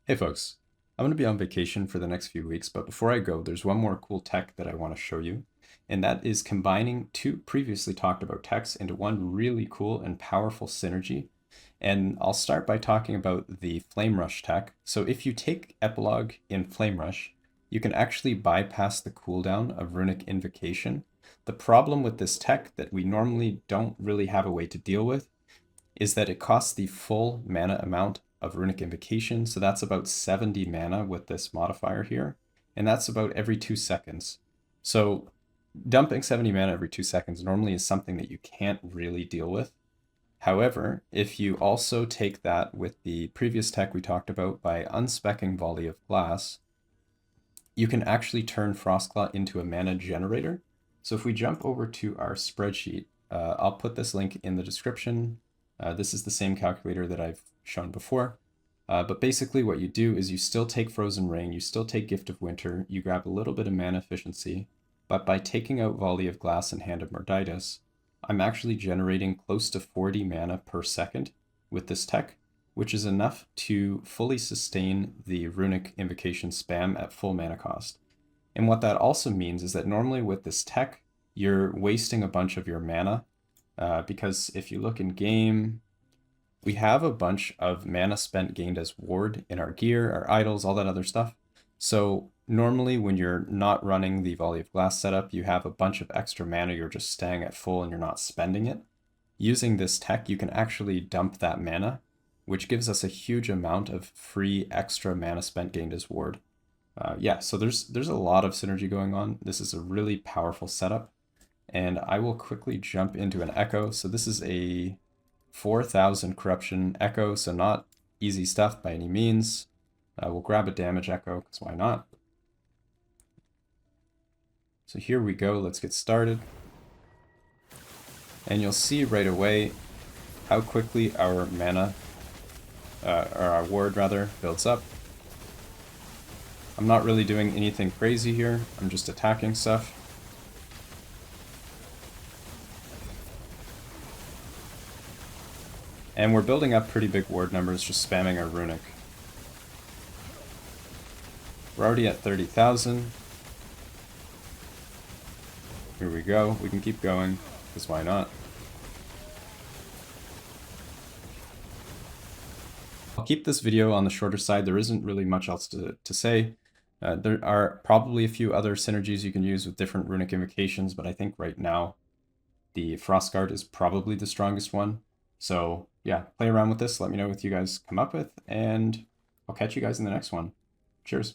Hey folks, I'm going to be on vacation for the next few weeks, but before I go, there's one more cool tech that I want to show you, and that is combining two previously talked about techs into one really cool and powerful synergy. And I'll start by talking about the Flame Rush tech. So if you take Epilogue in Flame Rush, you can actually bypass the cooldown of Runic Invocation. The problem with this tech that we normally don't really have a way to deal with is that it costs the full mana amount of Runic Invocation, so that's about 70 mana with this modifier here, and that's about every 2 seconds. So dumping 70 mana every 2 seconds normally is something that you can't really deal with. However, if you also take that with the previous tech we talked about by unspecking Volley of Glass, you can actually turn Frostclaw into a mana generator. So if we jump over to our spreadsheet, I'll put this link in the description. This is the same calculator that I've shown before. But basically what you do is you still take Frozen Rain, you still take Gift of Winter, you grab a little bit of mana efficiency, but by taking out Volley of Glass and Hand of Morditis, I'm actually generating close to 40 mana per second with this tech, which is enough to fully sustain the Runic Invocation spam at full mana cost. And what that also means is that normally with this tech, you're wasting a bunch of your mana, because if you look in game, we have a bunch of mana spent gained as ward in our gear, our idols, all that other stuff. So normally when you're not running the Volley of Glass setup, you have a bunch of extra mana, you're just staying at full and you're not spending it. Using this tech, you can actually dump that mana, which gives us a huge amount of free extra mana spent gained as ward. Yeah, so there's a lot of synergy going on. This is a really powerful setup. And I will quickly jump into an Echo. So this is a 4,000 corruption Echo, so not easy stuff by any means. We'll grab a damage Echo, because why not? So here we go, let's get started. And you'll see right away how quickly our mana, or our ward rather, builds up. I'm not really doing anything crazy here, I'm just attacking stuff. And we're building up pretty big ward numbers, just spamming our Runic. We're already at 30,000. Here we go, we can keep going, because why not? I'll keep this video on the shorter side, there isn't really much else to say. There are probably a few other synergies you can use with different Runic Invocations, but I think right now the Frostguard is probably the strongest one. So yeah, play around with this, let me know what you guys come up with, and I'll catch you guys in the next one. Cheers.